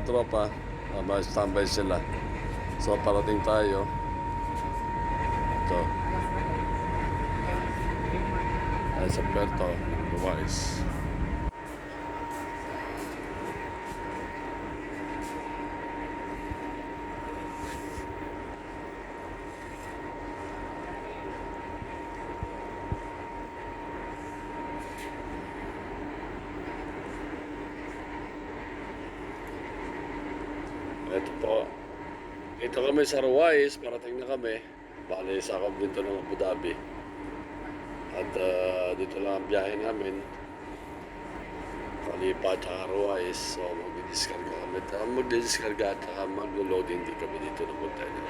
mga tropa. Standby sila. So, parating tayo. Ito. Ay, sa Puerto Ruiz. Ito po. Ito kami sa Ruiz. Parating na kami. Bali, sakop dito ng Abu Dhabi. At dito lang ang biyahe namin. Kalipa at Ruiz. So, magdidiskarga kami. Magdidiskarga at mag-loading din kami dito ng container.